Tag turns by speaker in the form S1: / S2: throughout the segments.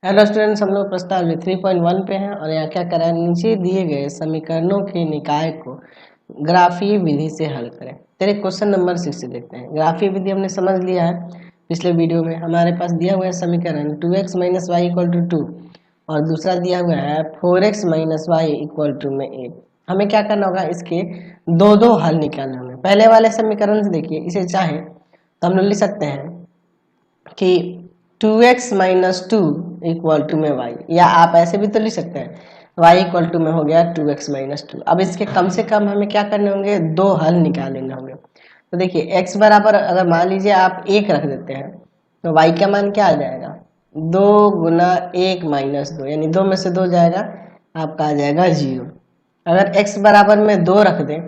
S1: Hello students, हम लोग प्रस्ताव 3.1 पे हैं और यहाँ क्या करें, नीचे दिए गए समीकरणों के निकाय को ग्राफीय विधि से हल करें। चलिए क्वेश्चन नंबर 6 से देखते हैं। ग्राफीय विधि हमने समझ लिया है पिछले वीडियो में। हमारे पास दिया हुआ है समीकरण 2x minus Y equal to 2 और दूसरा दिया हुआ है 4x minus Y equal to में 8। हमें क्या करना होगा, इसके दो दो हल निकालने होंगे। पहले वाले समीकरण से देखिए, इसे चाहे तो हम लोग लिख सकते हैं कि 2x minus two equal to में y, या आप ऐसे भी तो लिख सकते हैं y इक्वल टू में हो गया 2x माइनस टू। अब इसके कम से कम हमें क्या करने होंगे, दो हल निकाल लेने होंगे। तो देखिए x बराबर, अगर मान लीजिए आप 1 रख देते हैं तो y का मान क्या आ जाएगा, 2 गुना 1 माइनस 2, यानी 2 में से 2 जाएगा, आपका आ जाएगा 0। अगर x बराबर में 2 रख दें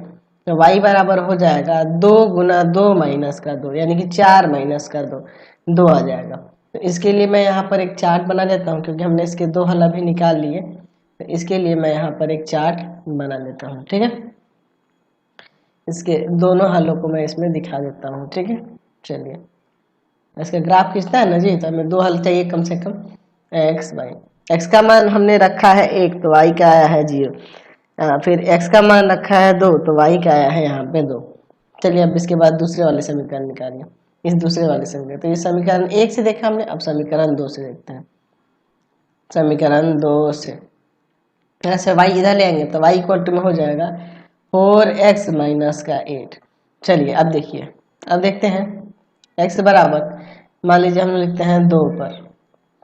S1: तो y बराबर हो जाएगा 2 गुना 2 माइनस का 2, यानी कि 4 माइनस का 2 आ जाएगा। तो इसके लिए मैं यहाँ पर एक चार्ट बना लेता हूँ, क्योंकि हमने इसके दो हल अभी निकाल लिए। तो इसके लिए मैं यहाँ पर एक चार्ट बना लेता हूँ, ठीक है। इसके दोनों हलों को मैं इसमें दिखा देता हूँ, ठीक है। चलिए, इसका ग्राफ खींचता है ना जी, तो हमें दो हल चाहिए कम से कम। एक्स वाई, एक्स का मान हमने रखा है 1 तो वाई का आया है 0। फिर x का मान रखा है 2 तो y का आया है यहाँ पे 2। चलिए अब इसके बाद दूसरे वाले समीकरण निकालिए, इस दूसरे वाले समीकरण। तो ये समीकरण 1 से देखा हमने, अब समीकरण 2 से देखते हैं। समीकरण 2 से ऐसे y इधर ले आएंगे तो y इक्वल टू में हो जाएगा 4x माइनस का 8। चलिए अब देखिए, अब देखते हैं x बराबर, मान लीजिए हम लिखते हैं 2 पर,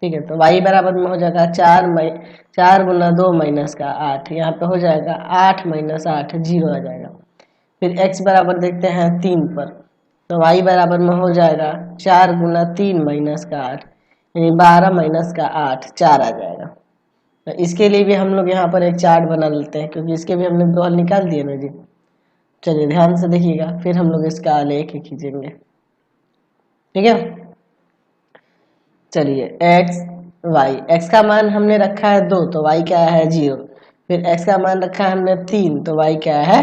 S1: ठीक है। तो y बराबर में हो जाएगा 4 गुना 2 माइनस का 8, यहाँ पे हो जाएगा 8 माइनस 8, 0 आ जाएगा। फिर x बराबर देखते हैं 3 पर, तो y बराबर में हो जाएगा 4 गुना 3 माइनस का 8, यानी 12 माइनस का 8, 4 आ जाएगा। तो इसके लिए भी हम लोग यहाँ पर एक चार्ट बना लेते हैं, क्योंकि इसके भी हमने दो हल निकाल दिए ना जी। चलिए ध्यान से देखिएगा, फिर हम लोग इसका आलेख खींचेंगे, ठीक है। चलिए x y, x का मान हमने रखा है 2 तो y क्या है 0। फिर x का मान रखा है हमने 3 तो y क्या है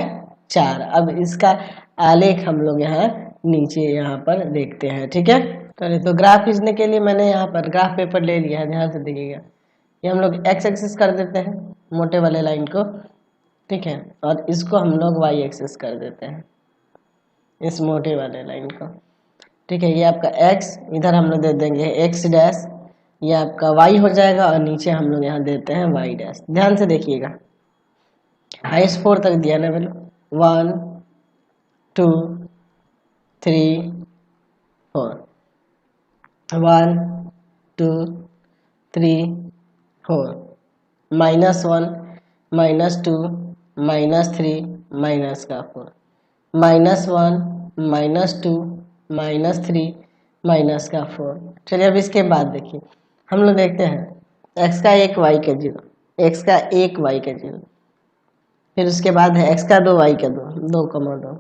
S1: 4। अब इसका आलेख हम लोग यहाँ नीचे यहाँ पर देखते हैं, ठीक है। चलिए, तो ग्राफ खींचने के लिए मैंने यहाँ पर ग्राफ पेपर ले लिया है, ध्यान से देखिएगा। ये हम लोग x एक्सिस कर देते हैं, मोटे वाले लाइन को, ठीक है। और इसको हम लोग y एक्सिस कर देते हैं, इस मोटे वाले लाइन को, ठीक है। ये आपका x, इधर हम लोग दे देंगे x डैश, ये आपका y हो जाएगा, और नीचे हम लोग यहाँ देते हैं y डैश। ध्यान से देखिएगा, हाइस्ट 4 तक दिया ना, बोलो 1 2 3 4, 1 2 3 4, -1 -2 -3 माइनस का 4, -1 -2 -3 माइनस का 4। चलिए अब इसके बाद देखिए, हम लोग देखते हैं x का 1 y का 0, x का 1 y का 0, फिर उसके बाद है x का 2 y का 2, 2,2।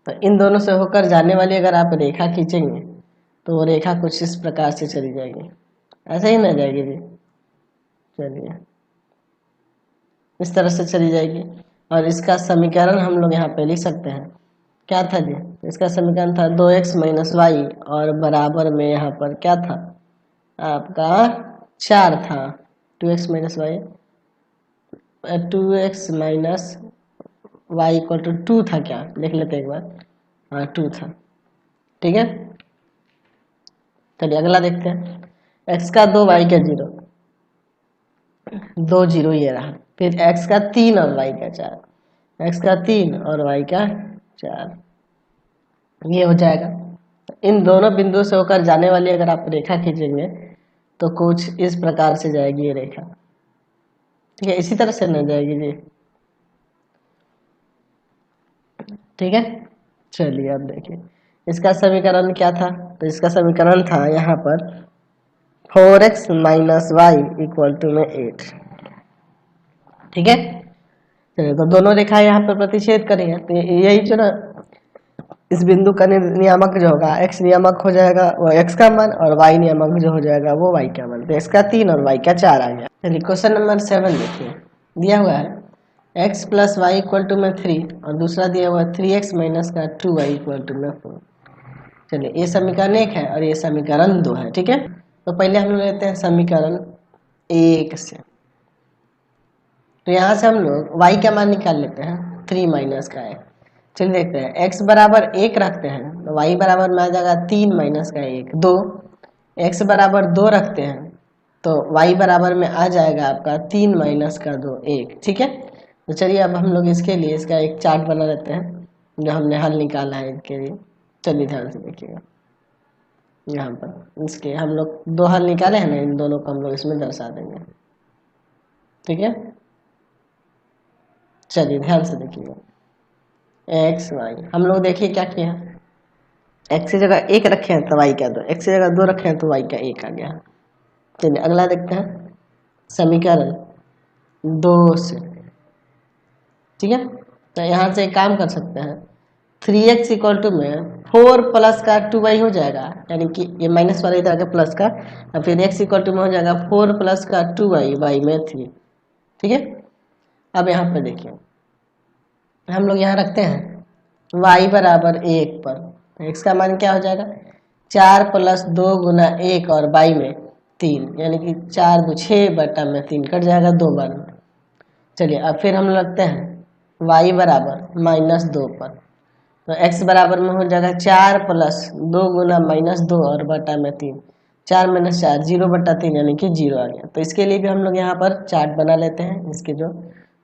S1: तो इन दोनों से होकर जाने वाली अगर आप रेखा खींचेंगे तो वो रेखा कुछ इस प्रकार से चली जाएगी, ऐसे ही ना जाएगी जी। चलिए इस तरह से चली जाएगी, और इसका समीकरण हम लोग यहाँ पे लिख सकते हैं। क्या था जी, इसका समीकरण था 2x माइनस वाई, और बराबर में यहाँ पर क्या था आपका 4 था। 2x minus Y, 2x minus Y equal to 2 था, क्या लिख लेते एक बार, हाँ 2 था, ठीक है। चलिए अगला देखते हैं, x का 2 y का 0, 2 0 ये रहा। फिर x का 3 और y का 4, x का 3 और y का 4, ये हो जाएगा। इन दोनों बिंदुओं से होकर जाने वाली अगर आप रेखा खींचेंगे तो कुछ इस प्रकार से जाएगी ये रेखा, ठीक है। इसी तरह से न जाएगी जी, ठीक है। चलिए अब देखिए इसका समीकरण क्या था, तो इसका समीकरण था यहाँ पर 4x minus Y equal to में 8, ठीक है। चलिए तो दोनों रेखा यहाँ पर प्रतिच्छेद करेंगे, तो यही जो ना इस बिंदु का नियामक जो होगा, x नियामक हो जाएगा वो x का मान, और y नियामक जो हो जाएगा वो y का मान। तो x का 3 और y का 4 आ गया। चलिए क्वेश्चन नंबर 7 देखिए, दिया हुआ है x plus Y equal to में 3, और दूसरा दिया हुआ है 3x माइनस का 2y इक्वल टू में 4। चलिए ये समीकरण 1 है और ये समीकरण 2 है, ठीक है। तो पहले हम लोग लेते हैं समीकरण 1 से। तो यहाँ से हम लोग y का मान निकाल लेते हैं 3 माइनस का 1। चलिए देखते हैं x बराबर 1 रखते हैं तो y बराबर में आ जाएगा 3 माइनस का 1 2। x बराबर 2 रखते हैं तो y बराबर में आ जाएगा आपका 3 माइनस का 2 1। ठीक है, तो चलिए अब हम लोग इसके लिए इसका एक चार्ट बना लेते हैं जो हमने हल निकाला है इसके लिए। चलिए ध्यान से देखिएगा, यहाँ पर इसके हम लोग 2 हल निकाले हैं ना, इन दोनों को हम लोग इसमें दर्शा देंगे। ठीक है, चलिए ध्यान से देखिएगा एक्स वाई हम लोग देखिए क्या किया, एक्स की जगह 1 रखे हैं तो वाई का 2, एक्स की जगह 2 रखे हैं तो वाई का 1 आ गया। चलिए अगला देखते हैं समीकरण 2 से। ठीक है, तो यहाँ से एक काम कर सकते हैं 3x इक्वल टू में 4 प्लस का 2y हो जाएगा, यानी कि ये माइनस वाला इधर आगे प्लस का, और फिर x इक्वल टू में हो जाएगा 4 प्लस का 2y y में 3। ठीक है, अब यहाँ पे देखिए हम लोग यहाँ रखते हैं y बराबर 1 पर, तो x का मान क्या हो जाएगा 4 प्लस 2 गुना 1 और y में 3, यानी कि 4 2 6 बटा में 3 कट जाएगा 2 बार। चलिए अब फिर हम रखते हैं y बराबर -2 पर, तो x बराबर में हो जाएगा 4 प्लस 2 गुना -2 और बटा में 3, 4 - 4 0 बटा 3 यानी कि 0 आ गया। तो इसके लिए भी हम लोग यहाँ पर चार्ट बना लेते हैं, इसके जो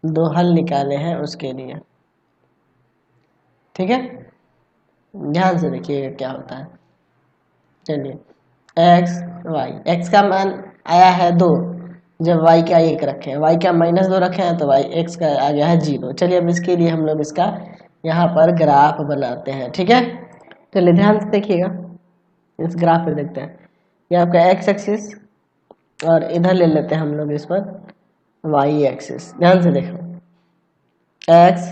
S1: 2 हल निकाले हैं उसके लिए। ठीक है, ध्यान से देखिएगा क्या होता है। चलिए एक्स वाई, एक्स का मान आया है 2 जब y का 1 रखे हैं, y का -2 रखे हैं तो y x का आ गया है 0। चलिए अब इसके लिए हम लोग इसका यहाँ पर ग्राफ बनाते हैं। ठीक है, चलिए ध्यान से देखिएगा इस ग्राफ पे देखते हैं, ये आपका x एक्सिस और इधर ले लेते हैं हम लोग इस पर y एक्सिस। ध्यान से देखो x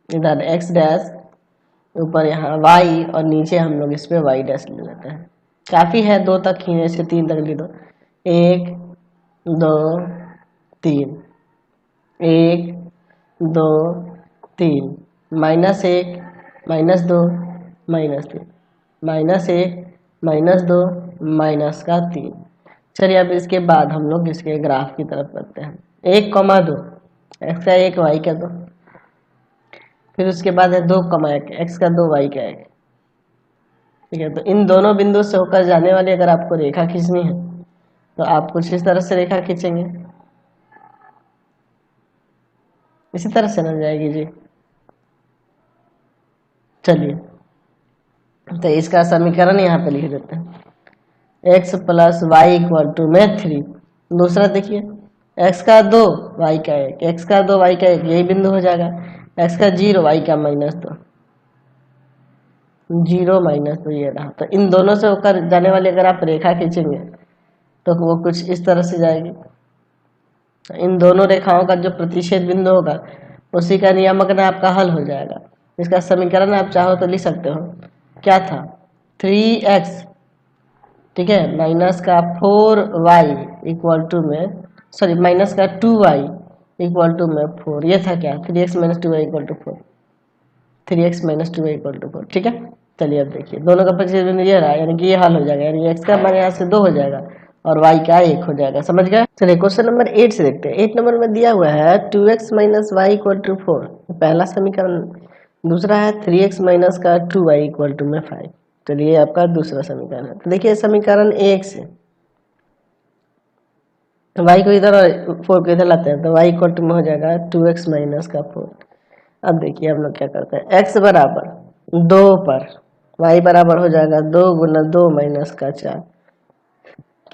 S1: इधर x डैश, ऊपर यहाँ y और नीचे हम लोग इस पे y डैश ले लेते हैं। काफ़ी है 2 तक खींचने से 3 तक ले दो, 1 2 3 1 2 3 -1 -2 -3 -1 -2 -3। चलिए अब इसके बाद हम लोग इसके ग्राफ की तरफ करते हैं 1,2 x का 1 y का 2, फिर उसके बाद है 2,1 x का 2 y का 1। ठीक है, तो इन दोनों बिंदु से होकर जाने वाली अगर आपको रेखा खींचनी है तो आप कुछ इस तरह से रेखा खींचेंगे, इसी तरह से ना जाएगी जी। चलिए तो इसका समीकरण यहाँ पे लिख देते हैं x + y = में 3। दूसरा देखिए x का 2 y का 1, x का 2 y का 1 यही बिंदु हो जाएगा, x का 0 y का -2 0 -2 ये रहा। तो इन दोनों से होकर जाने वाली अगर आप रेखा खींचेंगे तो वो कुछ इस तरह से जाएगी। तो इन दोनों रेखाओं का जो प्रतिच्छेद बिंदु होगा उसी का नियमक ना आपका हल हो जाएगा। इसका समीकरण आप चाहो तो लिख सकते हो, क्या था 3x, ठीक है, माइनस का 4y इक्वल टू में, सॉरी माइनस का 2y इक्वल टू में 4, ये था क्या 3x - 2y = 4, 3x - 2y = 4। ठीक है, चलिए अब देखिए दोनों का प्रतिच्छेद बिंदु ये रहा, यानी कि ये हल हो जाएगा, यानी x का मान यहाँ से 2 हो जाएगा और y का 1 हो जाएगा। समझ गए। चलिए क्वेश्चन नंबर 8 से देखते हैं। 8 नंबर में दिया हुआ है 2x - y = 4, पहला समीकरण। दूसरा है 3x - का 2y = में 5। चलिए आपका दूसरा समीकरण है। तो देखिए समीकरण 1 से तो y को इधर और 4 को इधर लाते हैं तो y = में हो जाएगा 2x - का 4। अब देखिए हम लोग क्या करते हैं, x बराबर 2 पर y बराबर हो जाएगा 2 × 2 - का 4,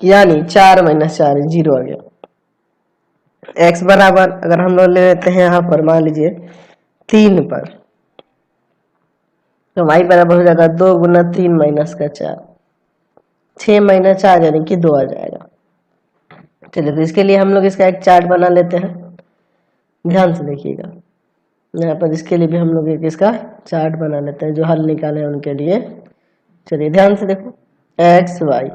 S1: यानी 4 - 4 0 आ गया। x बराबर अगर हम लोग ले लेते हैं यहाँ पर मान लीजिए 3 पर, तो y बराबर हो जाएगा 2 × 3 - का 4, 6 - 4 यानी कि 2 आ जाएगा। चलिए तो इसके लिए हम लोग इसका एक चार्ट बना लेते हैं। ध्यान से देखिएगा यहाँ पर इसके लिए भी हम लोग एक इसका चार्ट बना लेते हैं जो हल निकाले हैं उनके लिए। चलिए ध्यान से देखो एक्स वाई,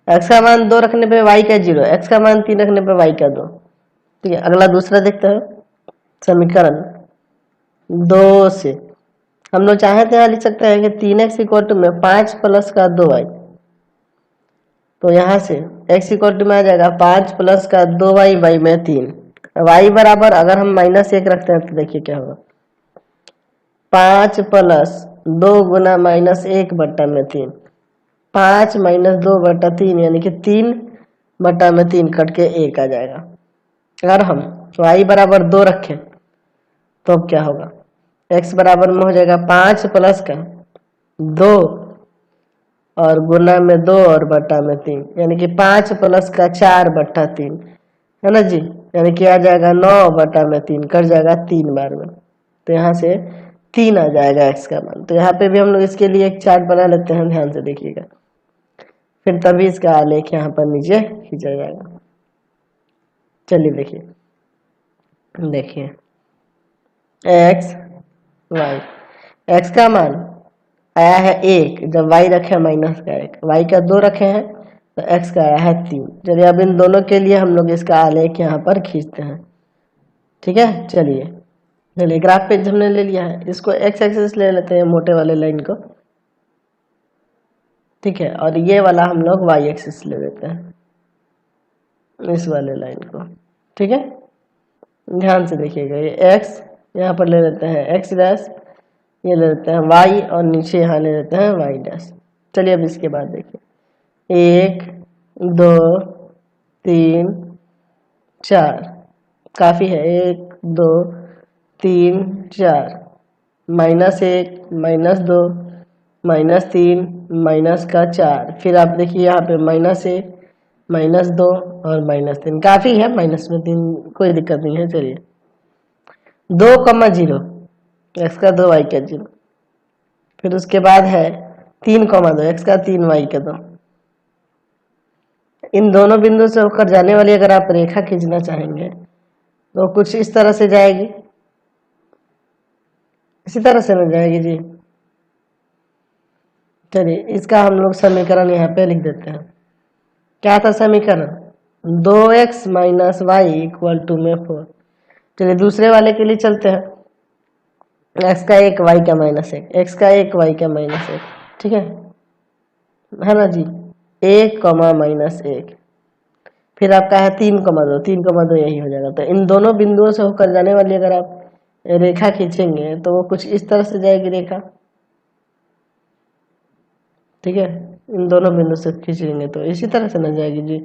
S1: एक्स का मान 2 रखने पे y का 0, x का मान 3 रखने पे y का 2। ठीक है, अगला दूसरा देखते हैं समीकरण 2 से। हम लोग चाहे तो यहाँ लिख सकते हैं कि 3x = में 5 प्लस का 2y, तो यहाँ से x इक्वल टू में आ जाएगा 5 प्लस का 2y वाई में 3। y बराबर अगर हम -1 रखते हैं तो देखिए क्या होगा, 5 प्लस 2 गुना -1/3, 5 - 2/3 यानी कि 3/3 कट के 1 आ जाएगा। अगर हम y बराबर 2 रखें तो अब क्या होगा, x बराबर में हो जाएगा 5 प्लस का 2 और गुना में 2 और बटा में 3, यानी कि 5 प्लस का 4/3 है ना जी, यानी कि आ जाएगा 9/3, कट जाएगा 3 बार में, तो यहाँ से 3 आ जाएगा x का मान। तो यहाँ पे भी हम लोग इसके लिए एक चार्ट बना लेते हैं, ध्यान से देखिएगा, फिर तभी इसका आलेख यहाँ पर नीचे खींचा जाएगा। चलिए देखिए x y, x का मान आया है 1 जब y रखे -1, y का 2 रखे हैं तो x का आया है 3। चलिए अब इन दोनों के लिए हम लोग इसका आलेख यहाँ पर खींचते हैं। ठीक है, चलिए ग्राफ पेज हमने ले लिया है, इसको x एक्सिस ले लेते हैं, मोटे वाले लाइन को। ठीक है, और ये वाला हम लोग y एक्सिस ले लेते हैं, इस वाले लाइन को। ठीक है, ध्यान से देखिएगा, ये x यहाँ पर ले लेते हैं x डैश, ये ले लेते हैं y और नीचे यहाँ ले लेते हैं y डैश। चलिए अब इसके बाद देखिए 1 2 3 4, काफ़ी है, 1 2 3 4, -1 -2 -3 माइनस का 4, फिर आप देखिए यहाँ पे -1 -2 और -3, काफ़ी है, -3 कोई दिक्कत नहीं है। चलिए 2,0 x का 2 y का 0, फिर उसके बाद है 3,2 x का 3 y का 2। इन दोनों बिंदु से होकर जाने वाली अगर आप रेखा खींचना चाहेंगे तो कुछ इस तरह से जाएगी, इसी तरह से ना जाएगी जी। चलिए इसका हम लोग समीकरण यहाँ पे लिख देते हैं। क्या था समीकरण, 2x - y = 4। चलिए दूसरे वाले के लिए चलते हैं, x का 1 y का -1, x का 1 y का -1, ठीक है ना जी, 1, -1, फिर आपका है 3,2, 3,2 यही हो जाएगा। तो इन दोनों बिंदुओं से होकर जाने वाली अगर आप रेखा खींचेंगे तो वो कुछ इस तरह से जाएगी रेखा। ठीक है, इन दोनों बिंदु से खींचेंगे तो इसी तरह से न जाएगी जी,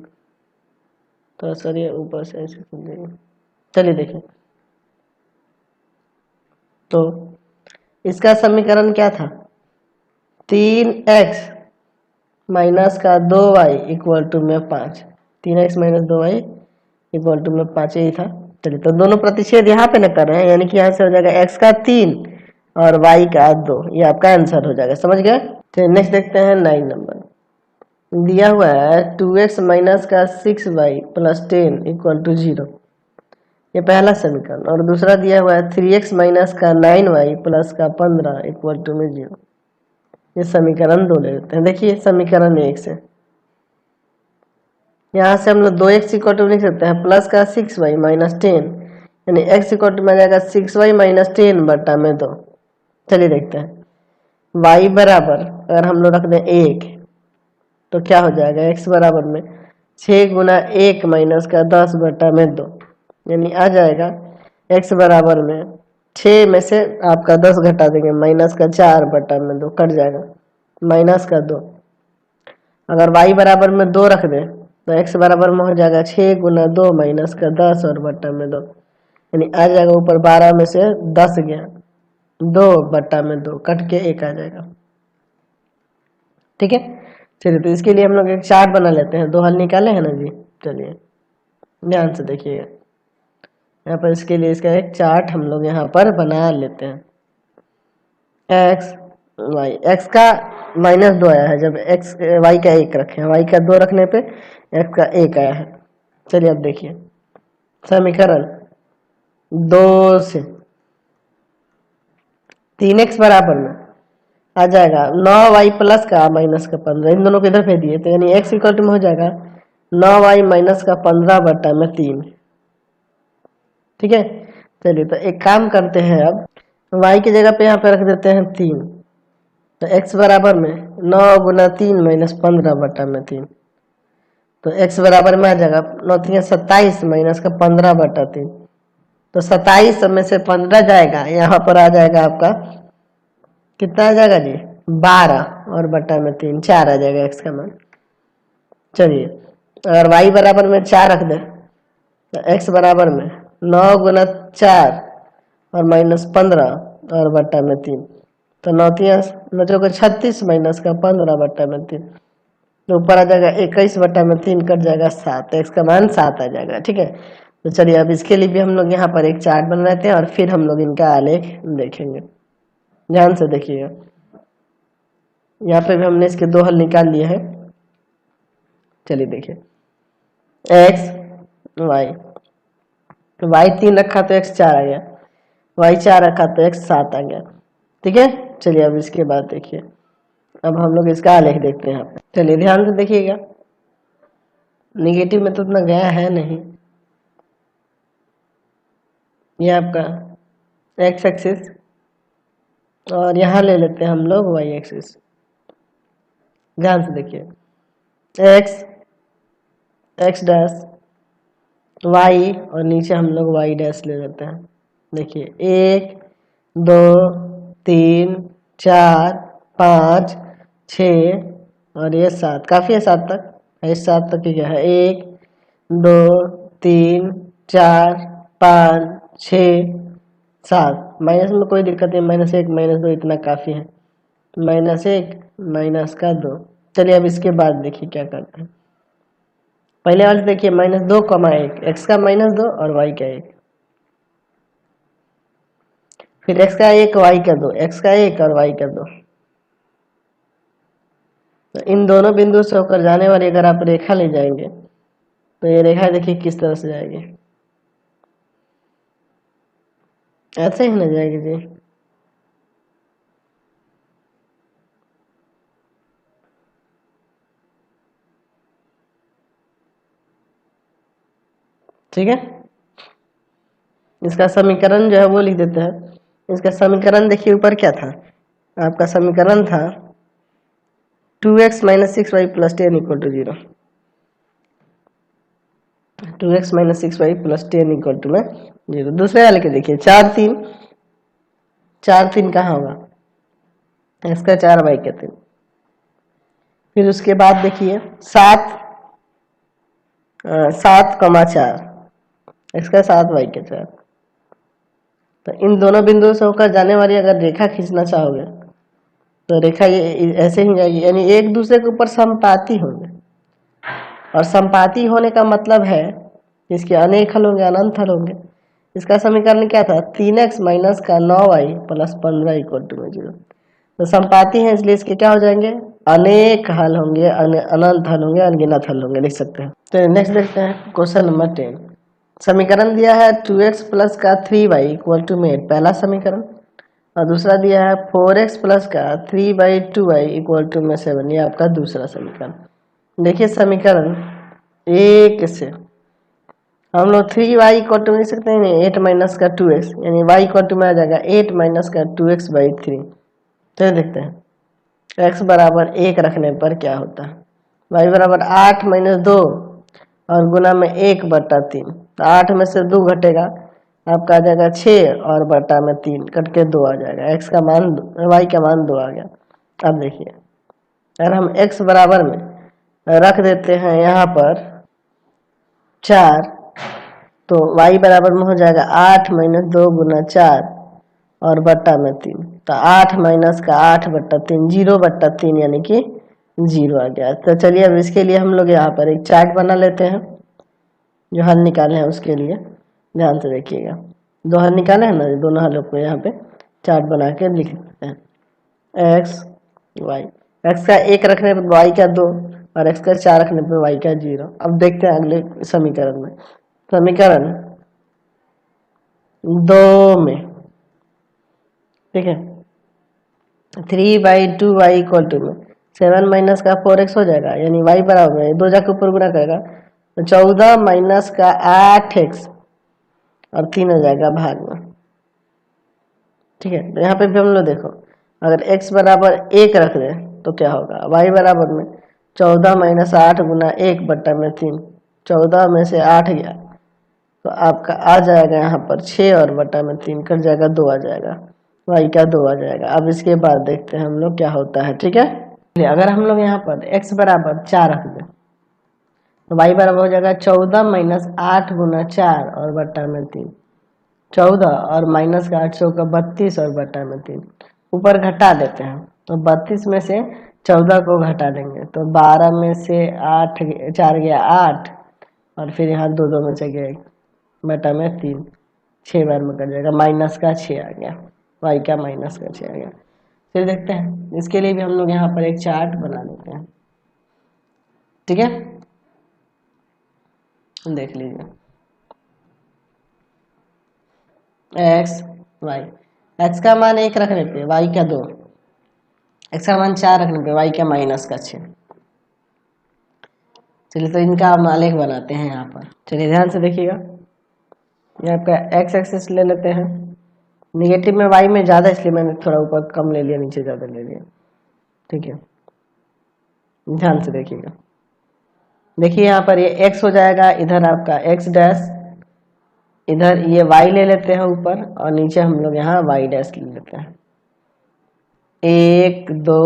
S1: तो सर ये ऊपर से ऐसे खींचेंगे। चलिए देखिए, तो इसका समीकरण क्या था, 3x माइनस का 2y = 5, 3x - 2y = 5, यही था। चलिए तो दोनों प्रतिच्छेद यहाँ पे न कर रहे हैं, यानी कि यहाँ से हो जाएगा x का 3 और y का 2, ये आपका आंसर हो जाएगा, समझ गए। चलिए नेक्स्ट देखते हैं 9 नंबर, दिया हुआ है 2x माइनस का 6y + 10 = 0, ये पहला समीकरण। और दूसरा दिया हुआ है 3x माइनस का 9y + का 15 = 0, ये समीकरण 2 ले लेते हैं। देखिए समीकरण 1 से यहाँ से हम लोग 2x = लिख सकते हैं प्लस का 6y - 10, यानी x = में आ जाएगा 6y - 10/2। चलिए देखते हैं y बराबर अगर हम लोग रख दें 1 तो क्या हो जाएगा, x बराबर में 6 गुना 1 माइनस का 10/2, यानी आ जाएगा x बराबर में 6 में से आपका 10 घटा देंगे, माइनस का 4/2 कट जाएगा, -2। अगर y बराबर में 2 रख दें तो x बराबर में हो जाएगा 6 गुना 2 माइनस का 10 और बट्टा में 2, यानी आ जाएगा ऊपर 12 में से 10 गया, 2/2 कट के 1 आ जाएगा। ठीक है, चलिए तो इसके लिए हम लोग एक चार्ट बना लेते हैं, 2 हल निकाले हैं ना जी। चलिए ध्यान से देखिएगा, यहाँ पर इसके लिए इसका एक चार्ट हम लोग यहाँ पर बना लेते हैं। x y, x का -2 आया है जब x y का 1 रखे हैं, y का 2 रखने पे x का 1 आया है। चलिए अब देखिए समीकरण 2 से 3x बराबर में आ जाएगा 9y प्लस का माइनस का 15, इन दोनों को इधर भेज दिए तो यानी x = में हो जाएगा 9y - का 15/3। ठीक है, चलिए तो एक काम करते हैं, अब y की जगह पे यहाँ पे रख देते हैं 3, तो x बराबर में 9 गुना 3 - 15/3, तो x बराबर में आ जाएगा 9×3 = 27 माइनस का 15/3। तो 27 में से 15 जाएगा, यहाँ पर आ जाएगा आपका कितना आ जाएगा जी 12 और बटा में 3 4 आ जाएगा x का मान। चलिए अगर y बराबर में 4 रख दे तो x बराबर में 9×4 और -15 और बटा में 3। तो 9×3 = 36 माइनस का 15/3। तो ऊपर आ जाएगा 21/3 कट जाएगा 7, x का मान 7 आ जाएगा। ठीक है, तो चलिए अब इसके लिए भी हम लोग यहाँ पर एक चार्ट बना लेते हैं और फिर हम लोग इनका आलेख देखेंगे। ध्यान से देखिएगा, यहाँ पे भी हमने इसके दो हल निकाल लिए हैं। चलिए देखिए x y, तो y 3 रखा तो x 4 आ गया, y 4 रखा तो x 7 आ गया। ठीक है, चलिए अब इसके बाद देखिए, अब हम लोग इसका आलेख देखते हैं यहाँ पे। चलिए ध्यान से देखिएगा, निगेटिव में तो उतना गया है नहीं। ये आपका x एक्सिस और यहाँ ले लेते हैं हम लोग y एक्सिस। ध्यान से देखिए x डैश y और नीचे हम लोग y डैश ले लेते हैं। देखिए 1 2 3 4 5 6 और ये 7, काफ़ी है 7 तक। इस 7 तक क्या है 1 2 3 4 5 6 7, माइनस में कोई दिक्कत नहीं, -1 -2 इतना काफ़ी है। -1 -2। चलिए अब इसके बाद देखिए क्या करते हैं। पहले वाले देखिए -2, x का -2 और y का 1, फिर x का 1 y का 2, x का 1 और y का 2। तो इन दोनों बिंदु से होकर जाने वाली अगर आप रेखा ले जाएंगे तो ये रेखा देखिए किस तरह से जाएगी, ऐसे ही ना जाएगी जी। ठीक है, इसका समीकरण जो है वो लिख देते हैं। इसका समीकरण देखिए ऊपर क्या था, आपका समीकरण था 2x - 6y + 10 = 0। 2x - 6y + 10 = 0। दूसरे वाले के देखिए 4 3 कहाँ होगा, x का 4 y का 3। फिर उसके बाद देखिए 7 7,4, x का 7 y का 4। तो इन दोनों बिंदुओं से होकर जाने वाली अगर रेखा खींचना चाहोगे तो रेखा ये ऐसे ही जाएगी, यानी एक दूसरे के ऊपर समपाती होंगे। और समपाती होने का मतलब है इसके अनेक हल होंगे, अनंत हल होंगे। इसका समीकरण क्या था 3x - 9y + 15 = 0। तो समपाती है इसलिए इसके क्या हो जाएंगे अनेक हल होंगे, अनंत हल होंगे, अनगिनत हल होंगे, लिख सकते हैं। तो नेक्स्ट देखते हैं क्वेश्चन नंबर 10। समीकरण दिया है 2x + का 3y = में पहला समीकरण, और दूसरा दिया है 4x + का 3/2y = में 7, ये आपका दूसरा समीकरण। देखिए समीकरण एक से हम लोग 3y = लिख सकते हैं 8 - का 2x, यानी y = में आ जाएगा 8 - का 2x/3। तो देखते हैं x बराबर 1 रखने पर क्या होता है। y बराबर 8 - 2 और गुना में 1/3। तो 8 में से 2 घटेगा, आपका आ जाएगा 6 और बटा में 3 कट के 2 आ जाएगा। x का मान y का मान 2 आ गया। अब देखिए अगर हम x बराबर में रख देते हैं यहाँ पर 4, तो y बराबर में हो जाएगा 8 - 2 × 4 और बट्टा में 3। तो 8 - का 8/3 0/3 यानी कि 0 आ गया। तो चलिए अब इसके लिए हम लोग यहाँ पर एक चार्ट बना लेते हैं, जो हल निकाले हैं उसके लिए। ध्यान से देखिएगा, दो हल निकाले हैं ना, दोनों हलों को यहाँ पे चार्ट बना के लिख देते हैं। एक्स वाई, एक्स का 1 रखने पर वाई का 2 और एक्स का 4 रखने पर वाई का 0। अब देखते हैं अगले समीकरण में। समीकरण 2 में ठीक है 3/2y = में 7 - का 4x हो जाएगा, यानी y बराबर है 2 जाके ऊपर गुना करेगा तो 14 - का 8x और 3 हो जाएगा भाग में। ठीक है, तो यहाँ पे भी हम लोग देखो अगर x बराबर 1 रख दें तो क्या होगा, y बराबर में 14 माइनस 8 गुना 1/3, 14 में से 8 गया तो आपका आ जाएगा यहाँ पर 6 और बटा में 3 कट जाएगा, 2 आ जाएगा, वाई का 2 आ जाएगा। अब इसके बाद देखते हैं हम लोग क्या होता है। ठीक है, अगर हम लोग यहाँ पर x बराबर 4 रख दें तो y बराबर हो जाएगा 14 माइनस 8 गुना 4 और बटा में 3, 14 और माइनस का 8 का 32 और बटा में 3, ऊपर घटा देते हैं तो 32 में से 14 को घटा देंगे तो 12 में से 8 4 गया 8 और फिर यहाँ 2 2 में से गया 1 बटा में 3, 6 बार में कट जाएगा, माइनस का 6 आ गया, वाई का माइनस का 6 आ गया। फिर देखते हैं इसके लिए भी हम लोग यहाँ पर एक चार्ट बना लेते हैं। ठीक है, देख लीजिए एक्स वाई, एक्स का मान 1 रखने पे वाई का 2, एक्स का मान 4 रखने पे वाई का माइनस का 6। चलिए तो इनका हम आलेख बनाते हैं यहाँ पर। चलिए ध्यान से देखिएगा, ये आपका एक्स एक्सिस ले लेते हैं, निगेटिव में वाई में ज़्यादा इसलिए मैंने थोड़ा ऊपर कम ले लिया, नीचे ज़्यादा ले लिया। ठीक है, ध्यान से देखिएगा, देखिए यहाँ पर ये x हो जाएगा, इधर आपका x डैश, इधर ये y ले लेते हैं ऊपर और नीचे हम लोग यहाँ y डैश ले लेते हैं। 1 2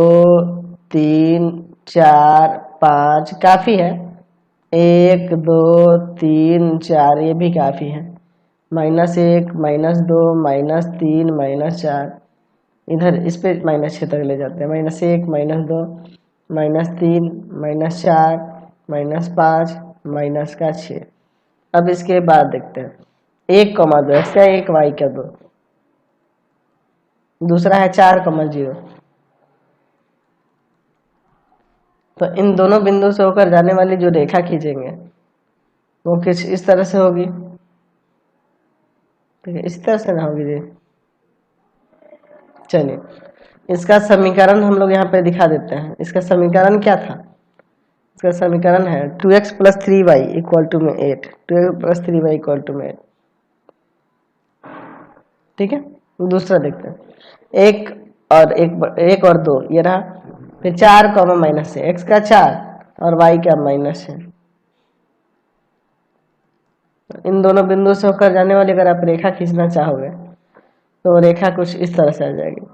S1: 3 4 5 काफ़ी है, 1 2 3 4 ये भी काफ़ी है, -1 -2 -3 -4, इधर इस पे -6 तक ले जाते हैं, -1 -2 -3 -4 -5 माइनस का 6। अब इसके बाद देखते हैं 1,2 एक्स का 1 वाई का 2, दूसरा है 4,0। तो इन दोनों बिंदु से होकर जाने वाली जो रेखा खींचेंगे वो कुछ इस तरह से होगी। ठीक है, इस तरह से ना होगी जी। चलिए इसका समीकरण हम लोग यहाँ पे दिखा देते हैं। इसका समीकरण क्या था, इसका समीकरण है 2x + 3y = 8, 2x + 3y = 8। ठीक है, दूसरा देखते हैं, 1 और 2 ये रहा, फिर 4 माइनस है, x का 4 और y का माइनस है। इन दोनों बिंदु से होकर जाने वाली अगर आप रेखा खींचना चाहोगे तो रेखा कुछ इस तरह से आ जाएगी।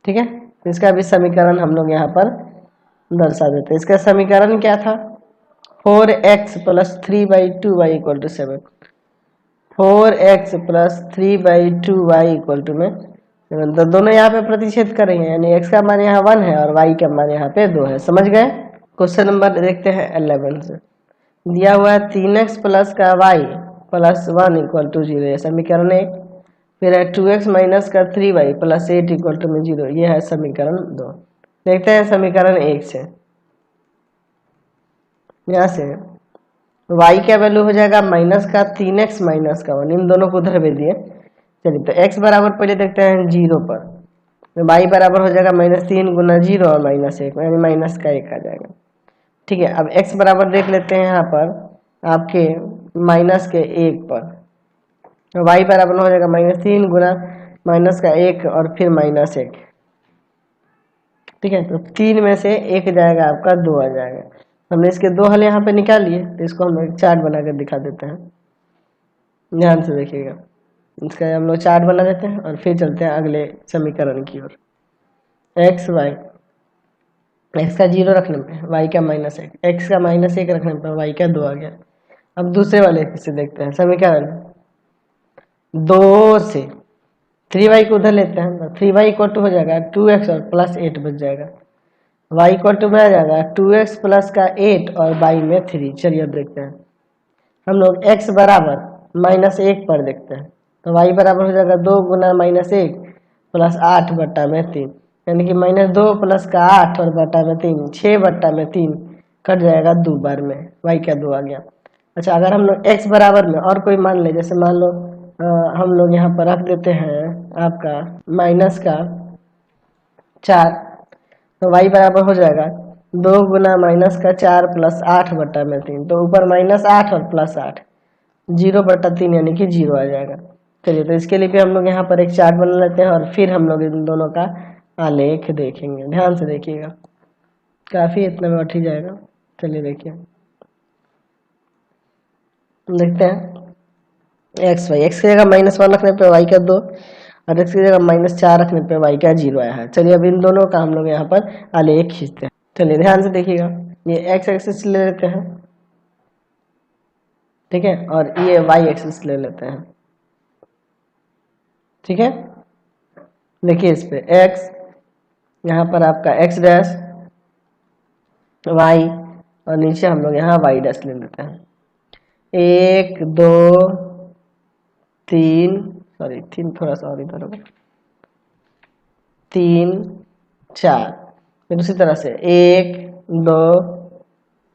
S1: ठीक है, इसका भी समीकरण हम लोग यहाँ पर दर्शा देते हैं। इसका समीकरण क्या था, 4x + 3/2y = 7, 4x + 3/2y = में 7। तो दोनों यहाँ पे प्रतिच्छेद करेंगे, यानी x का मान यहाँ 1 है और y का मान यहाँ पे 2 है। समझ गए। क्वेश्चन नंबर देखते हैं 11 से, दिया हुआ है 3x + का y + 1 = 0, ये समीकरण 1। फिर है 2x - का 3y + 8 = 0, ये है समीकरण 2। देखते हैं समीकरण 1 से, यहाँ से y का वैल्यू हो जाएगा माइनस का 3x - का 1, इन दोनों को उधर भेज दिए। चलिए तो x बराबर पहले देखते हैं 0 पर, तो y बराबर हो जाएगा -3 गुना 0 और -1, यानी माइनस का 1 आ जाएगा। ठीक है, अब x बराबर देख लेते हैं यहाँ पर आपके माइनस के 1 पर, तो y बराबर हो जाएगा -3 गुना माइनस का 1 और फिर -1। ठीक है, तो 3 में से 1 जाएगा आपका 2 आ जाएगा। हमने इसके 2 हल यहाँ पे निकाल लिए, तो इसको हम एक चार्ट बना कर दिखा देते हैं। ध्यान से देखिएगा, इसका हम लोग चार्ट बना देते हैं और फिर चलते हैं अगले समीकरण की ओर। एक्स वाई, एक्स का 0 रखने पे वाई का -1, एक्स का -1 रखने पर वाई का 2 आ गया। अब दूसरे वाले से देखते हैं समीकरण 2 से 3y को उधर लेते हैं, 3y = हो जाएगा 2x और +8 बच जाएगा, y = में आ जाएगा 2x + का 8 और y में 3। चलिए अब देखते हैं, हम लोग x बराबर -1 पर देखते हैं, तो y बराबर हो जाएगा 2 गुना -1 + 8 बटा में 3, यानी कि -2 + का 8 और बटा में 3, 6 बटा में 3 कट जाएगा 2 बार में, y का 2 आ गया। अच्छा, अगर हम लोग x बराबर में और कोई मान ले, जैसे मान लो हम लोग यहाँ पर रख देते हैं आपका माइनस का 4, तो y बराबर हो जाएगा 2 गुना माइनस का 4 + 8 बटा में 3, तो ऊपर -8 और +8, 0 बटा 3 यानी कि 0 आ जाएगा। चलिए तो इसके लिए भी हम लोग यहाँ पर एक चार्ट बना लेते हैं और फिर हम लोग इन दोनों का आलेख देखेंगे। ध्यान से देखिएगा, काफी इतना में उठ ही जाएगा। चलिए देखिए, देखते हैं एक्स वाई। एक्स की जगह -1 रखने पे वाई का 2 और एक्स की जगह -4 रखने पे वाई का 0 आया है। चलिए अब इन दोनों का हम लोग यहाँ पर आलेख खींचते हैं। चलिए ध्यान से देखिएगा, ये एक्स एक्सिस ले लेते हैं, ठीक है, और ये वाई एक्सिस ले लेते हैं, ठीक है। देखिए इस पे एक्स, यहाँ पर आपका एक्स डैश वाई, और नीचे हम लोग यहाँ वाई डैश ले लेते हैं। 1 2 3, सॉरी 3 थोड़ा सा और इधर होगा, 3 4। फिर उसी तरह से 1 2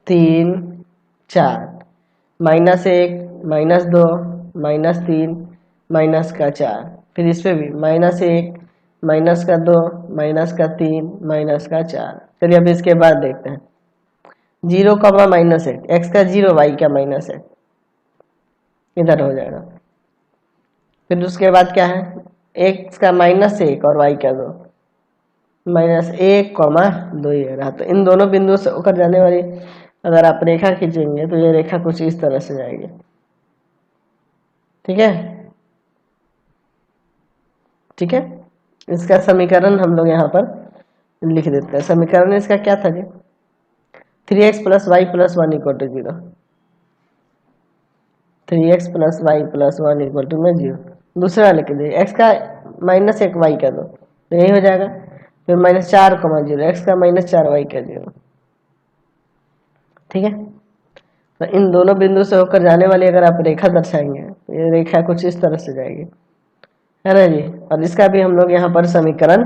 S1: 3 4, -1 -2 -3 -4। फिर इस पे भी -1 -2 -3 -4। चलिए अब इसके बाद देखते हैं 0, -1, एक्स का 0 वाई का -1 इधर हो जाएगा। फिर उसके बाद क्या है, एक्स का -1 और वाई का 2, -1 2 ये रहा। तो इन दोनों बिंदुओं से होकर जाने वाली अगर आप रेखा खींचेंगे तो ये रेखा कुछ इस तरह से जाएगी, ठीक है, ठीक है। इसका समीकरण हम लोग यहाँ पर लिख देते हैं। समीकरण इसका क्या था जी, 3x + y + 1 = 0, 3x + y + 1 = 0। दूसरा लिख दीजिए, x का -1 y का 2, तो यही हो जाएगा। फिर -4, 0, x का -4 y का 0, ठीक है। तो इन दोनों बिंदु से होकर जाने वाली अगर आप रेखा दर्शाएंगे तो ये रेखा कुछ इस तरह से जाएगी, है ना जी। और इसका भी हम लोग यहाँ पर समीकरण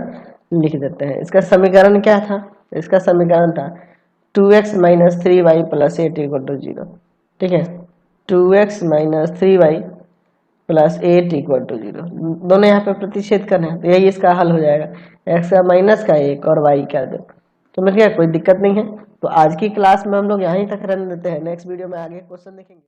S1: लिख देते हैं। इसका समीकरण क्या था, इसका समीकरण था 2x - 3y + 8 = 0, ठीक है। 2x - 3y + 8 = 0, दोनों यहाँ पे प्रतिच्छेद करना है, तो यही इसका हल हो जाएगा, x का -1 और y का 2। तो मतलब क्या, कोई दिक्कत नहीं है। तो आज की क्लास में हम लोग यहीं तक रहने देते हैं, नेक्स्ट वीडियो में आगे क्वेश्चन देखेंगे।